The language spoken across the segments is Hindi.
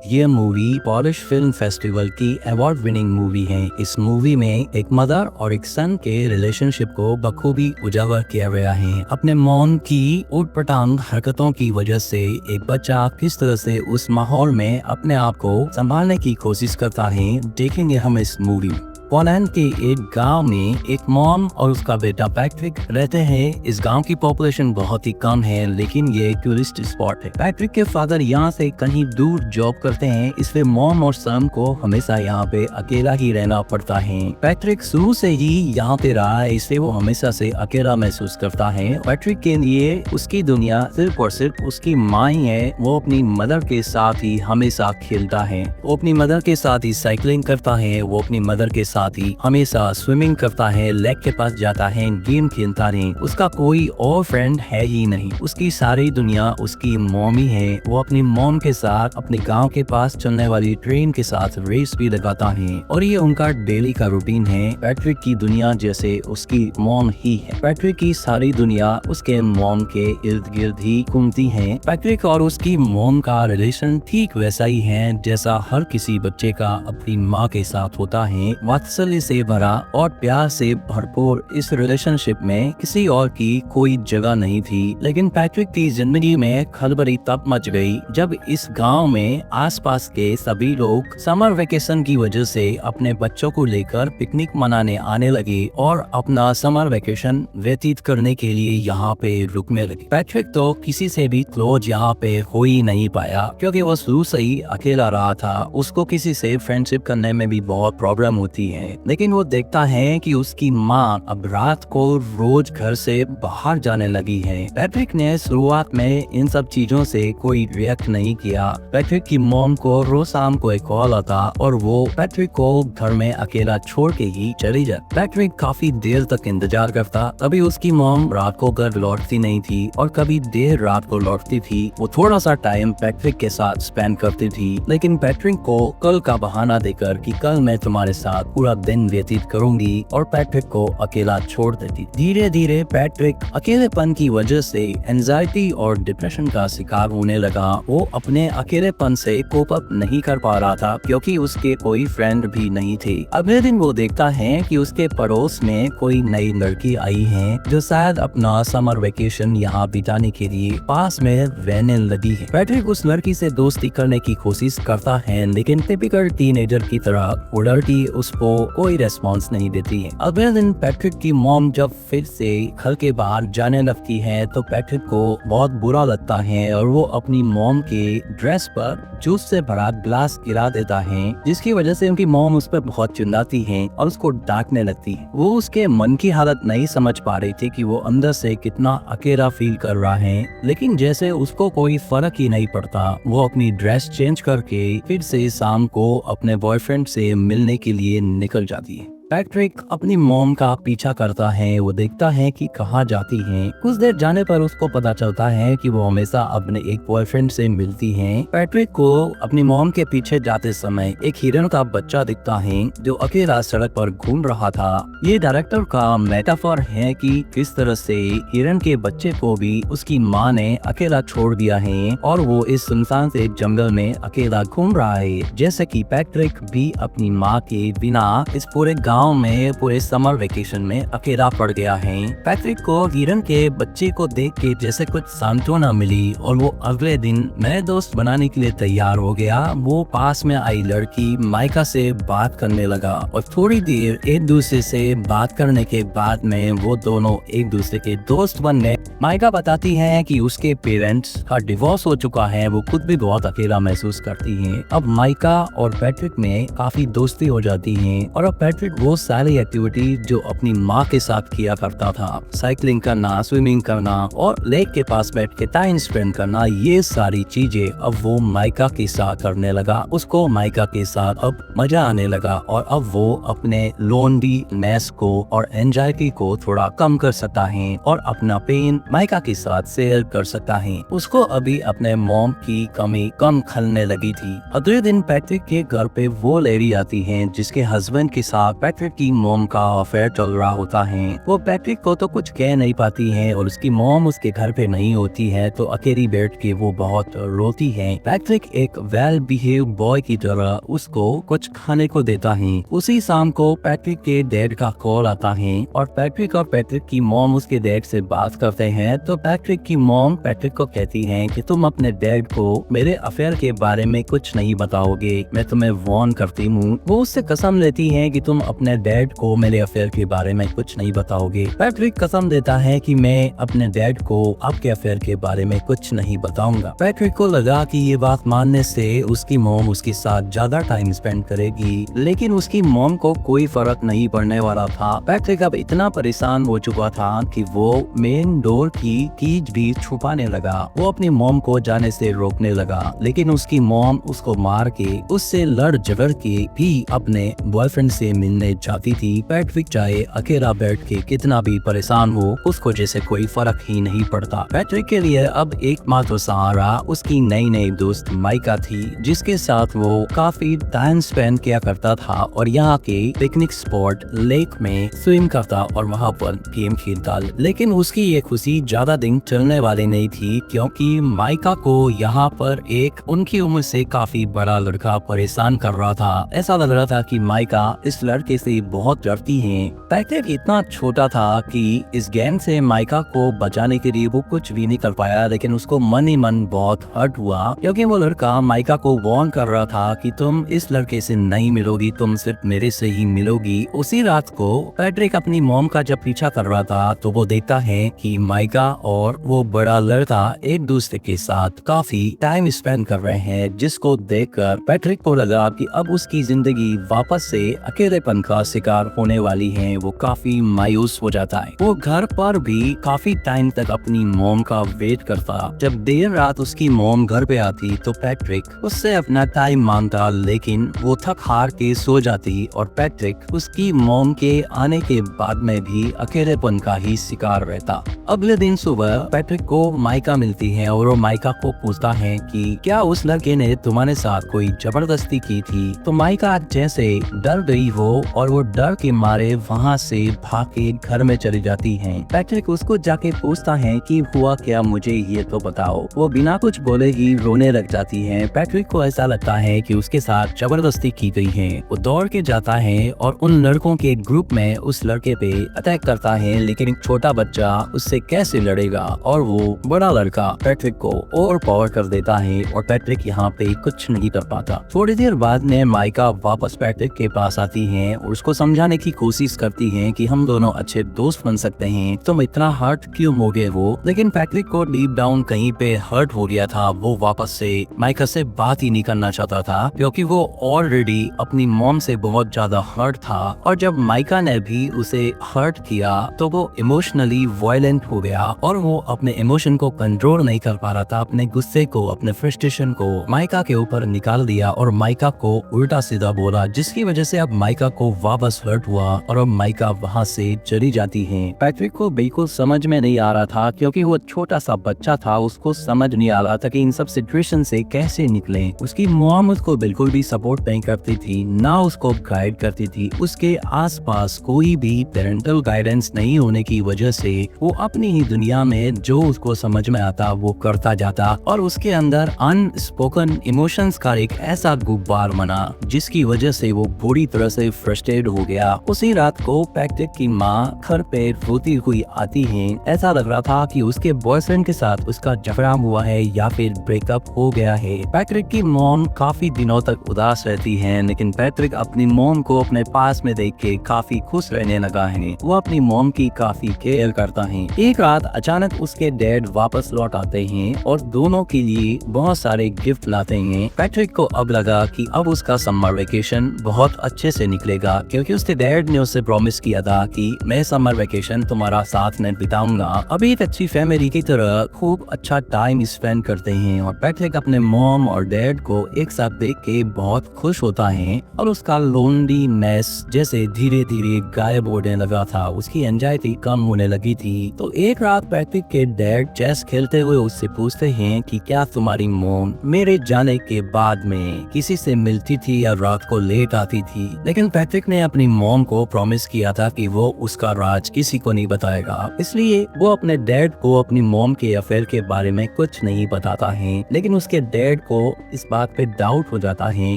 ये मूवी पॉलिश फिल्म फेस्टिवल की अवार्ड विनिंग मूवी है। इस मूवी में एक मदर और एक सन के रिलेशनशिप को बखूबी उजागर किया गया है। अपने मॉम की ऊटपटांग हरकतों की वजह से एक बच्चा किस तरह से उस माहौल में अपने आप को संभालने की कोशिश करता है, देखेंगे हम इस मूवी में। पोलैंड के एक गांव में एक मॉम और उसका बेटा पैट्रिक रहते हैं। इस गांव की पॉपुलेशन बहुत ही कम है, लेकिन ये टूरिस्ट स्पॉट है। पैट्रिक के फादर यहाँ से कहीं दूर जॉब करते हैं, इसलिए मॉम और सन को हमेशा यहाँ पे अकेला ही रहना पड़ता है। पैट्रिक शुरू से ही यहाँ पे रहा है, इसलिए वो हमेशा से अकेला महसूस करता है। पैट्रिक के लिए उसकी दुनिया सिर्फ और सिर्फ उसकी माँ ही है। वो अपनी मदर के साथ ही हमेशा खेलता है, वो अपनी मदर के साथ ही साइकिलिंग करता है, वो अपनी मदर के साथ ही हमेशा स्विमिंग करता है, लेक के पास जाता है, गेम खेलता है। उसका कोई और फ्रेंड है ही नहीं। उसकी सारी दुनिया उसकी मॉम ही है। वो अपनी मॉम के साथ अपने गांव के पास चलने वाली ट्रेन के साथ रेस भी लगाता है और ये उनका डेली का रूटीन है। पैट्रिक की दुनिया जैसे उसकी मॉम ही है। पैट्रिक की सारी दुनिया उसके मॉम के इर्द गिर्द ही घूमती है। पैट्रिक और उसकी मॉम का रिलेशन ठीक वैसा ही है जैसा हर किसी बच्चे का अपनी माँ के साथ होता है। वात्सल्य से भरा और प्यार से भरपूर इस रिलेशनशिप में किसी और की कोई जगह नहीं थी। लेकिन पैट्रिक की जिंदगी में खलबली तब मच गई जब इस गांव में आसपास के सभी लोग समर वेकेशन की वजह से अपने बच्चों को लेकर पिकनिक मनाने आने लगे और अपना समर वेकेशन व्यतीत करने के लिए यहाँ पे रुकने लगे। पैट्रिक तो किसी से भी क्लोज यहाँ पे हो ही नहीं पाया, क्योंकि वो शुरू से ही अकेला रहा था। उसको किसी से फ्रेंडशिप करने में भी बहुत प्रॉब्लम होती है। लेकिन वो देखता है कि उसकी माँ अब रात को रोज घर से बाहर जाने लगी है। पैट्रिक ने शुरुआत में इन सब चीजों से कोई रिएक्ट नहीं किया। पैट्रिक की मॉम को रोज शाम को एक कॉल आता और वो पैट्रिक को घर में अकेला छोड़ के ही चली जाती। पैट्रिक काफी देर तक इंतजार करता, कभी उसकी मॉम रात को घर लौटती नहीं थी और कभी देर रात को लौटती थी। वो थोड़ा सा टाइम पैट्रिक के साथ स्पेंड करती थी, लेकिन पैट्रिक को कल का बहाना देकर कि कल मैं तुम्हारे साथ पूरा दिन व्यतीत करूंगी और पैट्रिक को अकेला छोड़ देती। धीरे धीरे पैट्रिक अकेलेपन की वजह से एंजाइटी और डिप्रेशन का शिकार होने लगा। वो अपने अकेलेपन से कोप अप नहीं कर पा रहा था, क्योंकि उसके कोई फ्रेंड भी नहीं थे। अगले दिन वो देखता है कि उसके पड़ोस में कोई नई लड़की आई है जो शायद अपना समर वेकेशन यहाँ बिताने के लिए पास में रहने लगी है। पैट्रिक उस लड़की से दोस्ती करने की कोशिश करता है, लेकिन टिपिकल टीनेजर की तरह वो लड़की उसको कोई रेस्पॉन्स नहीं देती है। अगले दिन पैट्रिक की मॉम जब फिर से घर के बाहर जाने लगती है तो पैट्रिक को बहुत बुरा लगता है और वो अपनी मॉम के ड्रेस पर जूस से भरा ग्लास गिरा देता है, जिसकी वजह से उनकी मॉम उस पर बहुत चिल्लाती है और उसको डांटने लगती है। वो उसके मन की हालत नहीं समझ पा रही थी कि वो अंदर से कितना अकेला फील कर रहा है, लेकिन जैसे उसको कोई फर्क ही नहीं पड़ता, वो अपनी ड्रेस चेंज करके फिर से शाम को अपने बॉयफ्रेंड से मिलने के लिए निकल जाती है। पैट्रिक अपनी मॉम का पीछा करता है। वो देखता है कि कहाँ जाती है। कुछ देर जाने पर उसको पता चलता है कि वो हमेशा अपने एक बॉयफ्रेंड से मिलती है। पैट्रिक को अपनी मॉम के पीछे जाते समय एक हिरन का बच्चा दिखता है जो अकेला सड़क पर घूम रहा था। ये डायरेक्टर का मेटाफर है कि किस तरह से हिरन के बच्चे को भी उसकी माँ ने अकेला छोड़ दिया है और वो इस सुनसान से जंगल में अकेला घूम रहा है, जैसे कि पैट्रिक भी अपनी माँ के बिना इस पूरे गाँव में पूरे समर वेकेशन में अकेला पड़ गया है। पैट्रिक को हिरन के बच्चे को देख के जैसे कुछ सांत्वना मिली और वो अगले दिन नए दोस्त बनाने के लिए तैयार हो गया। वो पास में आई लड़की माइका से बात करने लगा और थोड़ी देर एक दूसरे से बात करने के बाद में वो दोनों एक दूसरे के दोस्त बन गए। माइका बताती है कि उसके पेरेंट्स का डिवोर्स हो चुका है। वो खुद भी बहुत अकेला महसूस करती है। अब माइका और पैट्रिक में काफी दोस्ती हो जाती है और अब पैट्रिक वो सारी एक्टिविटी जो अपनी माँ के साथ किया करता था, साइकिलिंग करना, स्विमिंग करना और लेक के पास बैठ के टाइम स्पेंड करना, ये सारी चीजें अब वो माइका के साथ करने लगा। उसको माइका के साथ अब मजा आने लगा और अब वो अपने लोनलीनेस को और एंजाइटी को थोड़ा कम कर सकता है और अपना पेन माइका के साथ शेयर कर सकता है। उसको अभी अपने मॉम की कमी कम खलने लगी थी। अगले दिन पैट्रिक के घर पे वो लेडी आती है जिसके हस्बैंड के साथ पैट्रिक की मॉम का अफेयर चल रहा होता है। वो पैट्रिक को तो कुछ कह नहीं पाती है और उसकी मॉम उसके घर पे नहीं होती है, तो अकेली बैठ के वो बहुत रोती है। पैट्रिक एक वेल बिहेव बॉय की तरह उसको कुछ खाने को देता है। उसी शाम को पैट्रिक के डैड का कॉल आता है और पैट्रिक की मॉम उसके डैड से बात करते हैं। तो पैट्रिक की मॉम पैट्रिक को कहती है कि तुम अपने डैड को मेरे अफेयर के बारे में कुछ नहीं बताओगे, मैं तुम्हें वार्न करती हूँ। वो उससे कसम लेती है कि तुम अपने डैड को मेरे अफेयर के बारे में कुछ नहीं बताओगे। पैट्रिक कसम देता है कि मैं अपने डैड को आपके अफेयर के बारे में कुछ नहीं बताऊंगा। पैट्रिक को लगा कि ये बात मानने से उसकी मॉम उसके साथ ज्यादा टाइम स्पेंड करेगी, लेकिन उसकी मॉम को कोई फर्क नहीं पड़ने वाला था। पैट्रिक अब इतना परेशान हो चुका था कि वो मेन डोर की कीज भी छुपाने लगा। वो अपनी मॉम को जाने से रोकने लगा, लेकिन उसकी मॉम उसको मार के उससे लड़ झगड़ के भी अपने बॉयफ्रेंड से मिलने जाती थी। पैट्रिक चाहे अकेला बैठ के कितना भी परेशान हो, उसको जैसे कोई फर्क ही नहीं पड़ता। पैट्रिक के लिए अब एकमात्र सहारा उसकी नई नई दोस्त माइका थी, जिसके साथ वो काफी टाइम स्पेंड किया करता था और यहाँ के पिकनिक स्पॉट लेक में स्विम करता और वहाँ पर गेम खेलता। लेकिन उसकी ये खुशी ज्यादा दिन चलने वाली नहीं थी, क्योंकि माइका को यहाँ पर एक उनकी उम्र से काफी बड़ा लड़का परेशान कर रहा था। ऐसा लग रहा था कि माइका इस लड़के से बहुत डरती है। पैट्रिक इतना छोटा था कि इस गैंग से माइका को बचाने के लिए वो कुछ भी नहीं कर पाया, लेकिन उसको मन ही मन बहुत हर्ट हुआ, क्योंकि वो लड़का माइका को वार्न कर रहा था कि तुम इस लड़के से नहीं मिलोगी, तुम सिर्फ मेरे से ही मिलोगी। उसी रात को पैट्रिक अपनी मॉम का जब पीछा कर रहा था तो वो देखता है कि माइका और वो बड़ा लड़का एक दूसरे के साथ काफी टाइम स्पेंड कर रहे हैं, जिसको देखकर पैट्रिक को लगा कि अब उसकी जिंदगी वापस से अकेलेपन का शिकार होने वाली है। वो काफी मायूस हो जाता है। वो घर पर भी काफी टाइम तक अपनी मॉम का वेट करता। जब देर रात उसकी मॉम घर पे आती तो पैट्रिक उससे अपना टाइम मांगता, लेकिन वो थक हार के सो जाती और पैट्रिक उसकी मॉम के आने के बाद में भी अकेलेपन का ही शिकार रहता। अगले दिन सुबह पैट्रिक को माइका मिलती है और वो माइका को पूछता है कि क्या उस लड़के ने तुम्हारे साथ कोई जबरदस्ती की थी। तो माइका जैसे डर गई हो और वो डर के मारे वहाँ से भाग के घर में चली जाती है। पैट्रिक उसको जाके पूछता है कि हुआ क्या, मुझे ये तो बताओ। वो बिना कुछ बोले ही रोने लग जाती है। पैट्रिक को ऐसा लगता है कि उसके साथ जबरदस्ती की गई है। वो दौड़ के जाता है और उन लड़कों के ग्रुप में उस लड़के पे अटैक करता है, लेकिन एक छोटा बच्चा उससे कैसे लड़ेगा और वो बड़ा लड़का पैट्रिक को ओवर पावर कर देता है और पैट्रिक यहाँ पे कुछ नहीं कर पाता। थोड़ी देर बाद में माइका वापस पैट्रिक के पास आती है और उसको समझाने की कोशिश करती है कि हम दोनों अच्छे दोस्त बन सकते हैं, तुम इतना हर्ट क्यों हो गए वो। लेकिन पैट्रिक को डीप डाउन कहीं पे हर्ट हो गया था। वो वापस से माइका से बात ही नहीं करना चाहता था, क्योंकि वो ऑलरेडी अपनी मॉम से बहुत ज्यादा हर्ट था और जब माइका ने भी उसे हर्ट किया तो वो इमोशनली वायलेंट हो गया और वो अपने इमोशन को कंट्रोल नहीं कर पा रहा था। अपने गुस्से को, अपने फ्रस्ट्रेशन को माइका के ऊपर निकाल दिया और माइका को उल्टा सीधा बोला, जिसकी वजह से अब माइका को वापस हर्ट हुआ और अब माइका वहाँ से चली जाती है। पैट्रिक को बिल्कुल समझ में नहीं आ रहा था, क्योंकि वो छोटा सा बच्चा था, उसको समझ नहीं आ रहा था कि इन सब सिचुएशन से कैसे निकले। उसकी मॉम उसको बिल्कुल भी सपोर्ट नहीं करती थी, ना उसको गाइड करती थी। उसके आसपास कोई भी पेरेंटल गाइडेंस नहीं होने की वजह से वो अपनी ही दुनिया में जो उसको समझ में आता वो करता जाता और उसके अंदर अनस्पोकन इमोशंस का एक ऐसा गुब्बार बना, जिसकी वजह से वो बुरी तरह से फ्रस्ट्रेट हो गया। उसी रात को पैट्रिक की माँ घर पे रोती हुई आती है। ऐसा लग रहा था कि उसके बॉयफ्रेंड के साथ उसका झगड़ा हुआ है या फिर ब्रेकअप हो गया है। पैट्रिक की मॉम काफी दिनों तक उदास रहती है, लेकिन पैट्रिक अपनी मॉम को अपने पास में देख के काफी खुश रहने लगा है। वो अपनी मॉम की काफी केयर करता है। एक रात अचानक उसके डैड वापस लौट आते हैं और दोनों के लिए बहुत सारे गिफ्ट लाते हैं। पैट्रिक को अब लगा कि अब उसका समर वेकेशन बहुत अच्छे से निकलेगा, क्योंकि उसके डैड ने उसे प्रॉमिस किया था कि मैं समर वेकेशन तुम्हारा साथ में बिताऊंगा। अभी एक अच्छी फैमिली की तरह खूब अच्छा टाइम स्पेंड करते हैं और पैट्रिक अपने मॉम और डैड को एक साथ देख के बहुत खुश होता है और उसका लोनलीनेस जैसे धीरे धीरे गायब होने लगा था। उसकी एंजाइटी कम होने लगी थी। तो एक रात पैट्रिक के डैड चेस खेलते हुए उससे पूछते हैं कि क्या तुम्हारी मॉम मेरे जाने के बाद में किसी से मिलती थी या रात को लेट आती थी। लेकिन पैट्रिक पैट्रिक ने अपनी मॉम को प्रॉमिस किया था कि वो उसका राज किसी को नहीं बताएगा, इसलिए वो अपने डैड को अपनी मॉम के अफेयर के बारे में कुछ नहीं बताता है। लेकिन उसके डैड को इस बात पे डाउट हो जाता है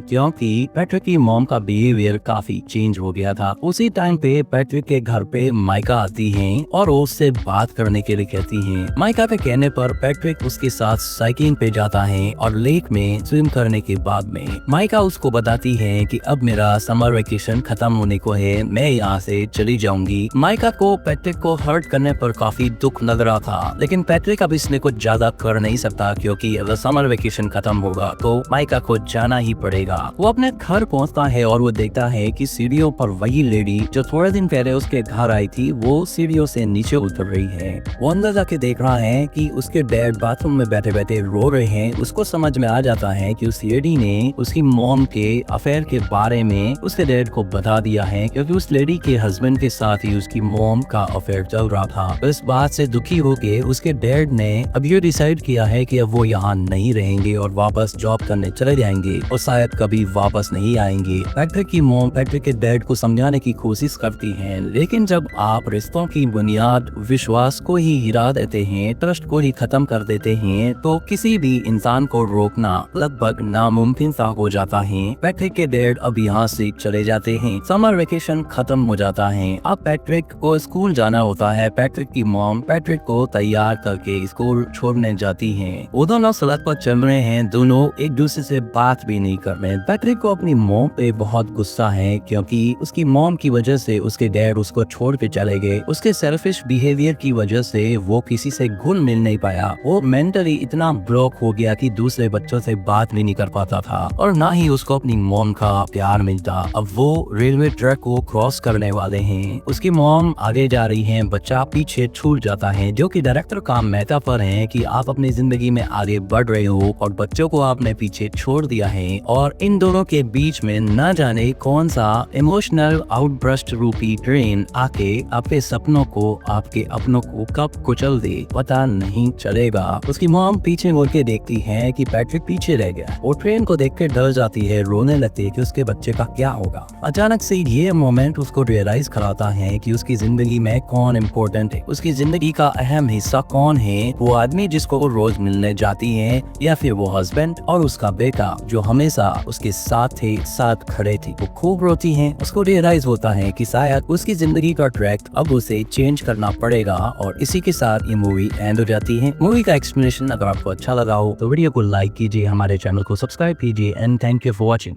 क्योंकि पैट्रिक की मॉम का बिहेवियर काफी चेंज हो गया था। उसी टाइम पे पैट्रिक के घर पे माइका आती है और वो उससे बात करने के लिए कहती है। माइका के कहने पर पैट्रिक उसके साथ साइकिलिंग पे जाता है और लेक में स्विम करने के बाद में माइका उसको बताती है कि अब मेरा समर वेकेशन खत्म होने को है, मैं यहाँ से चली जाऊंगी। माइका को पैट्रिक को हर्ट करने पर काफी दुख लग रहा था, लेकिन पैट्रिक अब इसमें कुछ ज्यादा कर नहीं सकता क्योंकि अगर समर वेकेशन खत्म होगा तो माइका को जाना ही पड़ेगा। वो अपने घर पहुंचता है और वो देखता है कि सीढ़ियों पर वही लेडी जो थोड़े दिन पहले उसके घर आई थी वो सीढ़ियों से नीचे उतर रही है। वो अंदर जाके देख रहा है कि उसके डैड बाथरूम में बैठे बैठे रो रहे हैं। उसको समझ में आ जाता है कि उस लेडी ने उसकी मॉम के अफेयर के बारे में उसके डैड को बता दिया है क्योंकि उस लेडी के हस्बैंड के साथ ही उसकी मॉम का अफेयर चल रहा था। इस बात से दुखी होके उसके डैड ने अब ये डिसाइड किया है कि अब वो यहाँ नहीं रहेंगे और वापस जॉब करने चले जाएंगे और शायद कभी वापस नहीं आएंगे। पैट्रिक की मॉम पैट्रिक के डैड को समझाने की कोशिश करती है, लेकिन जब आप रिश्तों की बुनियाद विश्वास को ही हिरा देते हैं, ट्रस्ट को ही खत्म कर देते हैं, तो किसी भी इंसान को रोकना लगभग नामुमकिन सा हो जाता है। पैट्रिक के डैड अब यहाँ से चले जाते हैं। समर वेकेशन खत्म हो जाता है। अब पैट्रिक को स्कूल जाना होता है। पैट्रिक की मॉम पैट्रिक को तैयार करके स्कूल छोड़ने जाती हैं। वो दोनों सड़क पर चल रहे हैं, दोनों एक दूसरे से बात भी नहीं कर रहे। पैट्रिक को अपनी मॉम पे बहुत गुस्सा है क्योंकि उसकी मॉम की वजह से उसके डैड उसको छोड़ के चले गए। उसके सेल्फिश बिहेवियर की वजह से वो किसी से घुल मिल नहीं पाया। वो मेंटली इतना ब्लॉक हो गया कि दूसरे बच्चों से बात भी नहीं कर पाता था और ना ही उसको अपनी मॉम का प्यार मिलता। अब वो रेलवे ट्रैक को क्रॉस करने वाले हैं। उसकी मॉम आगे जा रही है, बच्चा पीछे छूट जाता है, जो कि डायरेक्टर का मेटाफर है कि आप अपनी जिंदगी में आगे बढ़ रहे हो और बच्चों को आपने पीछे छोड़ दिया है और इन दोनों के बीच में न जाने कौन सा इमोशनल आउटबर्स्ट रूपी ट्रेन आके आपके सपनों को, आपके अपनों को कब कुचल दे पता नहीं चलेगा। उसकी मॉम पीछे मुड़ के देखती है कि पैट्रिक पीछे रह गया। वो ट्रेन को देख के डर जाती है, रोने लगती है कि उसके बच्चे का क्या होगा। अचानक से ये मोमेंट उसको रियलाइज कराता है कि उसकी जिंदगी में कौन इम्पोर्टेंट है, उसकी जिंदगी का अहम हिस्सा कौन है, वो आदमी जिसको वो रोज मिलने जाती है या फिर वो हस्बैंड और उसका बेटा जो हमेशा उसके साथ थे, साथ खड़े थे। वो खूब रोती है। उसको रियलाइज होता है कि शायद उसकी जिंदगी का ट्रैक अब उसे चेंज करना पड़ेगा और इसी के साथ ये मूवी एंड हो जाती है। मूवी का एक्सप्लेनेशन अगर आपको अच्छा लगा हो तो वीडियो को लाइक कीजिए, हमारे चैनल को सब्सक्राइब कीजिए and thank you for watching.